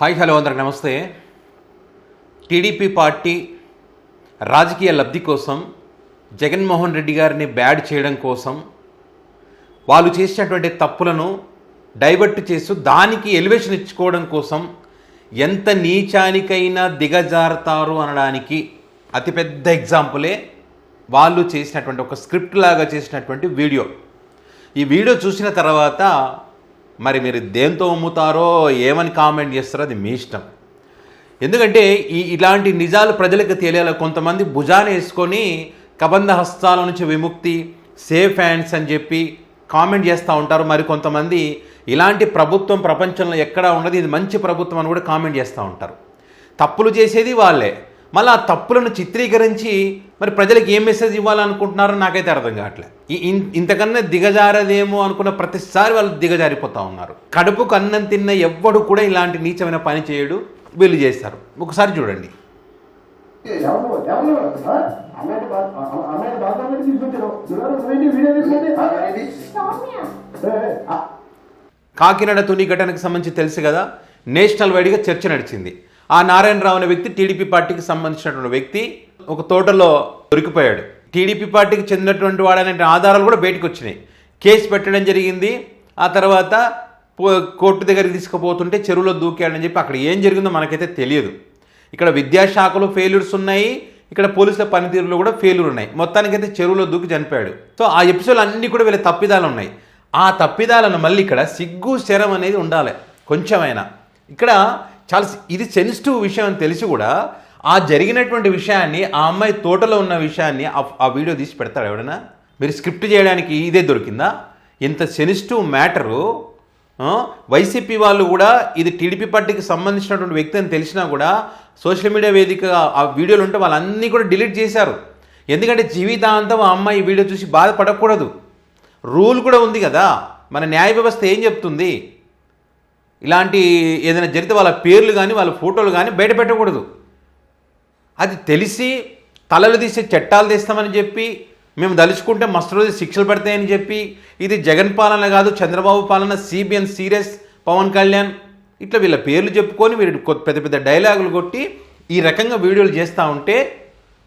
Hi hello అందరికి నమస్తే. TDP party రాజకీయ లబ్ధి కోసం జగన్మోహన్ రెడ్డి గారిని బ్యాడ్ చేయడం కోసం వాళ్ళు చేసినటువంటి తప్పులను డైవర్ట్ చేస్తూ దానికి ఎలివేషన్ ఇచ్చుకోవడం కోసం ఎంత నీచానికైనా దిగజారుతారు అనడానికి అతిపెద్ద ఎగ్జాంపులే వాళ్ళు చేసినటువంటి ఒక స్క్రిప్ట్ లాగా చేసినటువంటి వీడియో. ఈ వీడియో చూసిన తర్వాత మరి మీరు దేంతో అమ్ముతారో ఏమని కామెంట్ చేస్తారో అది మీ ఇష్టం. ఎందుకంటే ఇలాంటి నిజాలు ప్రజలకు తెలియాలి. కొంతమంది భుజాన వేసుకొని కబంధ హస్తాల నుంచి విముక్తి, సేఫ్ హ్యాండ్స్ అని చెప్పి కామెంట్ చేస్తూ ఉంటారు. మరి కొంతమంది ఇలాంటి ప్రభుత్వం ప్రపంచంలో ఎక్కడా ఉండదు, ఇది మంచి ప్రభుత్వం అని కూడా కామెంట్ చేస్తూ ఉంటారు. తప్పులు చేసేది వాళ్ళే, మళ్ళీ ఆ తప్పులను చిత్రీకరించి మరి ప్రజలకు ఏం మెసేజ్ ఇవ్వాలనుకుంటున్నారో నాకైతే అర్థం కావట్లేదు. ఇంతకన్నా దిగజారదేమో అనుకున్న ప్రతిసారి వాళ్ళు దిగజారిపోతూ ఉన్నారు. కడుపుకు అన్నం తిన్న ఎవ్వడు కూడా ఇలాంటి నీచమైన పని చేయడు, వీళ్ళు చేస్తారు. ఒకసారి చూడండి. కాకినాడ తుని ఘటనకు సంబంధించి తెలుసు కదా, నేషనల్ వైడ్గా చర్చ నడిచింది. ఆ నారాయణరావు అనే వ్యక్తి టీడీపీ పార్టీకి సంబంధించినటువంటి వ్యక్తి ఒక తోటలో దొరికిపోయాడు. టీడీపీ పార్టీకి చెందినటువంటి వాడనే ఆధారాలు కూడా బయటకు వచ్చినాయి. కేసు పెట్టడం జరిగింది. ఆ తర్వాత కోర్టు దగ్గరికి తీసుకుపోతుంటే చెరువులో దూకాడని చెప్పి అక్కడ ఏం జరిగిందో మనకైతే తెలియదు. ఇక్కడ విద్యాశాఖలో ఫెయిల్యూర్స్ ఉన్నాయి, ఇక్కడ పోలీసుల పనితీరులో కూడా ఫెయిల్యూర్ ఉన్నాయి. మొత్తానికైతే చెరువులో దూకి చనిపోయాడు. సో ఆ ఎపిసోడ్ అన్నీ కూడా వీళ్ళ తప్పిదాలు ఉన్నాయి. ఆ తప్పిదాలను మళ్ళీ ఇక్కడ సిగ్గు శరం అనేది ఉండాలి కొంచెమైనా. ఇక్కడ చాలా ఇది సెన్సిటివ్ విషయం అని తెలిసి కూడా ఆ జరిగినటువంటి విషయాన్ని, ఆ అమ్మాయి తోటలో ఉన్న విషయాన్ని ఆ వీడియో తీసి పెడతాడు ఎవడైనా? మీరు స్క్రిప్ట్ చేయడానికి ఇదే దొరికిందా? ఇంత సెన్సిటివ్ మ్యాటరు వైసీపీ వాళ్ళు కూడా ఇది టీడీపీ పార్టీకి సంబంధించినటువంటి వ్యక్తి అని తెలిసినా కూడా సోషల్ మీడియా వేదిక ఆ వీడియోలు ఉంటే వాళ్ళన్నీ కూడా డిలీట్ చేశారు. ఎందుకంటే జీవితాంతం ఆ అమ్మాయి వీడియో చూసి బాధపడకూడదు. రూల్ కూడా ఉంది కదా, మన న్యాయ వ్యవస్థ ఏం చెప్తుంది? ఇలాంటి ఏదైనా జరిగితే వాళ్ళ పేర్లు కానీ వాళ్ళ ఫోటోలు కానీ బయట పెట్టకూడదు. అది తెలిసి తలలు తీసే చట్టాలు తెస్తామని చెప్పి, మేము దలుచుకుంటే మస్తు రోజు శిక్షలు పడతాయని చెప్పి, ఇది జగన్ పాలన కాదు చంద్రబాబు పాలన, సిబిఎన్ సీరియస్, పవన్ కళ్యాణ్, ఇట్లా వీళ్ళ పేర్లు చెప్పుకొని వీళ్ళు పెద్ద పెద్ద డైలాగులు కొట్టి ఈ రకంగా వీడియోలు చేస్తూ ఉంటే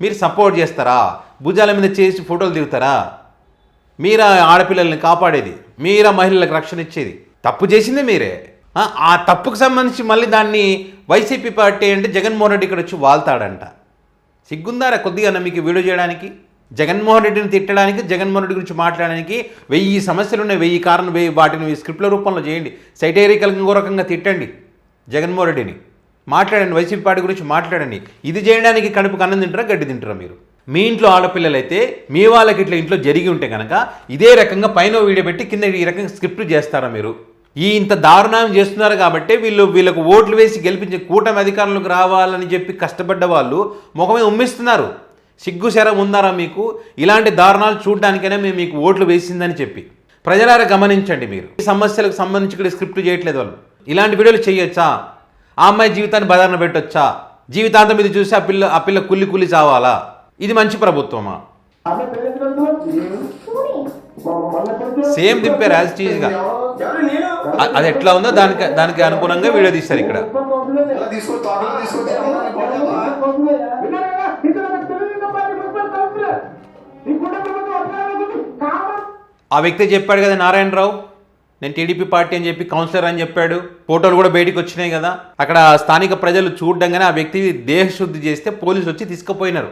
మీరు సపోర్ట్ చేస్తారా? భుజాల మీద చేసి ఫోటోలు దిగుతారా? మీరా ఆడపిల్లల్ని కాపాడేది, మీరా మహిళలకు రక్షణ ఇచ్చేది? తప్పు చేసింది మీరే. ఆ తప్పుకు సంబంధించి మళ్ళీ దాన్ని వైసీపీ పార్టీ అంటే జగన్మోహన్ రెడ్డి ఇక్కడ వచ్చి వాళ్తాడంట. సిగ్గుందారా కొద్దిగా మీకు వీడియో చేయడానికి? జగన్మోహన్ రెడ్డిని తిట్టడానికి, జగన్మోహన్ రెడ్డి గురించి మాట్లాడడానికి 1000 సమస్యలు ఉన్నాయి, 1000 కారణం, వాటిని స్క్రిప్ట్ల రూపంలో చేయండి. సైటేరికల్ ఇంకో రకంగా తిట్టండి జగన్మోహన్ రెడ్డిని, మాట్లాడండి, వైసీపీ పార్టీ గురించి మాట్లాడండి. ఇది చేయడానికి కడుపుకు అన్నం తింటారా, గడ్డి తింటారా? మీరు మీ ఇంట్లో ఆడపిల్లలైతే మీ వాళ్ళకి ఇట్లా ఇంట్లో జరిగి ఉంటే కనుక ఇదే రకంగా పైన వీడియో పెట్టి కింద ఈ రకంగా స్క్రిప్ట్ చేస్తారా మీరు? ఇంత దారుణం చేస్తున్నారు కాబట్టి వీళ్ళకు ఓట్లు వేసి గెలిపించే కూటమి అధికారులకు రావాలని చెప్పి కష్టపడ్డ వాళ్ళు ముఖమే ఉమ్మిస్తున్నారు. సిగ్గు శరం ఉందారా మీకు? ఇలాంటి దారుణాలు చూడడానికైనా మేము మీకు ఓట్లు వేసిందని చెప్పి ప్రజలారా గమనించండి. మీరు ఈ సమస్యలకు సంబంధించి ఇక్కడ స్క్రిప్ట్ చేయట్లేదు. వాళ్ళు ఇలాంటి వీడియోలు చేయొచ్చా? ఆ అమ్మాయి జీవితాన్ని బదారణ పెట్టొచ్చా? జీవితాంతం ఇది చూసి ఆ పిల్ల కుల్లి చావాలా? ఇది మంచి ప్రభుత్వమా? సేమ్ దింపారు యాజ్ టీజ్గా. అది ఎట్లా ఉందో దానికి అనుగుణంగా వీడియో తీస్తారు. ఇక్కడ ఆ వ్యక్తి చెప్పాడు కదా, నారాయణరావు, నేను టీడీపీ పార్టీ అని చెప్పి కౌన్సిలర్ అని చెప్పాడు. ఫోటోలు కూడా బయటకు వచ్చినాయి కదా. అక్కడ స్థానిక ప్రజలు చూడడంగానే ఆ వ్యక్తి దేహశుద్ధి చేస్తే పోలీసులు వచ్చి తీసుకుపోయినారు.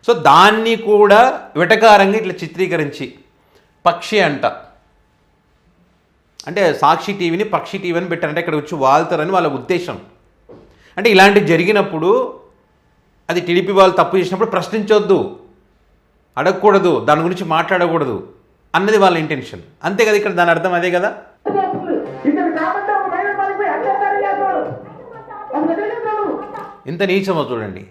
సో దాన్ని కూడా వెటకారంగా ఇట్లా చిత్రీకరించి పక్షి అంట, అంటే సాక్షి టీవీని పక్షి టీవీ అని పెట్టారంటే ఇక్కడ వచ్చి వాళ్తారని వాళ్ళ ఉద్దేశం. అంటే ఇలాంటివి జరిగినప్పుడు అది టీడీపీ వాళ్ళు తప్పు చేసినప్పుడు ప్రశ్నించొద్దు, అడగకూడదు, దాని గురించి మాట్లాడకూడదు అన్నది వాళ్ళ ఇంటెన్షన్. అంతే కదా, ఇక్కడ దాని అర్థం అదే కదా. ఇంత నీచమో చూడండి.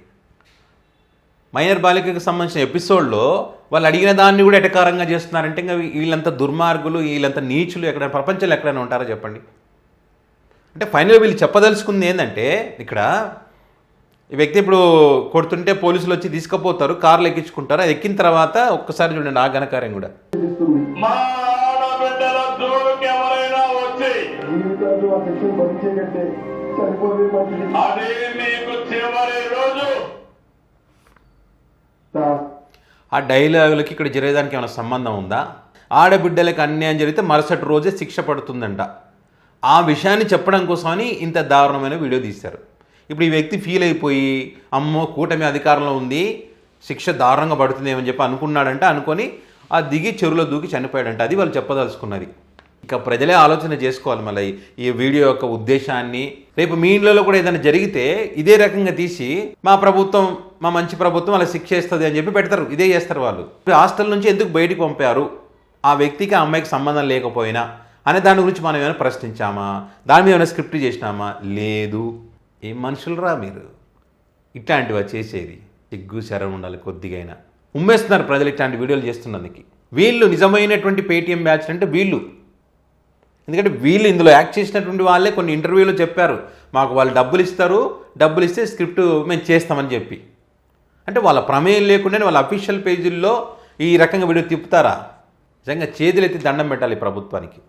మైనర్ బాలికకు సంబంధించిన ఎపిసోడ్లో వాళ్ళు అడిగిన దాన్ని కూడా ఎటకారంగా చేస్తున్నారంటే ఇంకా వీళ్ళంతా దుర్మార్గులు, వీళ్ళంతా నీచులు ఎక్కడైనా ప్రపంచంలో ఎక్కడైనా ఉంటారో చెప్పండి. అంటే ఫైనల్గా వీళ్ళు చెప్పదలుచుకుంది ఏంటంటే, ఇక్కడ ఈ వ్యక్తి ఇప్పుడు కొడుతుంటే పోలీసులు వచ్చి తీసుకుపోతారు, కార్లు ఎక్కించుకుంటారు. అది ఎక్కిన తర్వాత ఒక్కసారి చూడండి ఆ ఘనకార్యం కూడా. చనిపోతే మంచిది. అదే మీకు చివరి రోజు. సార్ ఆ డైలాగులకి ఇక్కడ జరిగేదానికి ఏమైనా సంబంధం ఉందా? ఆడబిడ్డలకు అన్యాయం జరిగితే మరుసటి రోజే శిక్ష పడుతుందంట. ఆ విషయాన్ని చెప్పడం కోసమని ఇంత దారుణమైన వీడియో తీశారు. ఇప్పుడు ఈ వ్యక్తి ఫీల్ అయిపోయి అమ్మో కూటమి అధికారంలో ఉంది, శిక్ష దారుణంగా పడుతుందేమని చెప్పి అనుకున్నాడంట. అనుకొని ఆ దిగి చెరువులో దూకి చనిపోయాడంట. అది వాళ్ళు చెప్పదలుచుకున్నది. ఇక ప్రజలే ఆలోచన చేసుకోవాలి మళ్ళీ ఈ వీడియో యొక్క ఉద్దేశాన్ని. రేపు మీ ఇంట్లో కూడా ఏదైనా జరిగితే ఇదే రకంగా తీసి మా ప్రభుత్వం, మా మంచి ప్రభుత్వం అలా శిక్ష ఇస్తుంది అని చెప్పి పెడతారు. ఇదే చేస్తారు వాళ్ళు. హాస్టల్ నుంచి ఎందుకు బయటికి పంపారు, ఆ వ్యక్తికి ఆ అమ్మాయికి సంబంధం లేకపోయినా అనే దాని గురించి మనం ఏమైనా ప్రశ్నించామా? దాని మీద ఏమైనా స్క్రిప్ట్ చేసినామా? లేదు. ఏం మనుషులరా మీరు ఇట్లాంటివా చేసేది? సిగ్గు శరం ఉండాలి కొద్దిగైనా. ఉమ్మేస్తున్నారు ప్రజలు ఇట్లాంటి వీడియోలు చేస్తున్నందుకు. వీళ్ళు నిజమైనటువంటి పేటీఎం బ్యాచ్ అంటే వీళ్ళు. ఎందుకంటే వీళ్ళు ఇందులో యాక్ట్ చేసినటువంటి వాళ్ళే కొన్ని ఇంటర్వ్యూలో చెప్పారు, మాకు వాళ్ళు డబ్బులు ఇస్తారు, డబ్బులు ఇస్తే స్క్రిప్ట్ మేము చేస్తామని చెప్పి. అంటే వాళ్ళ ప్రమేయం లేకుండానే వాళ్ళ అఫీషియల్ పేజీల్లో ఈ రకంగా వీడియో తిప్పుతారా? నిజంగా చేతులెత్తి దండం పెట్టాలి ప్రభుత్వానికి.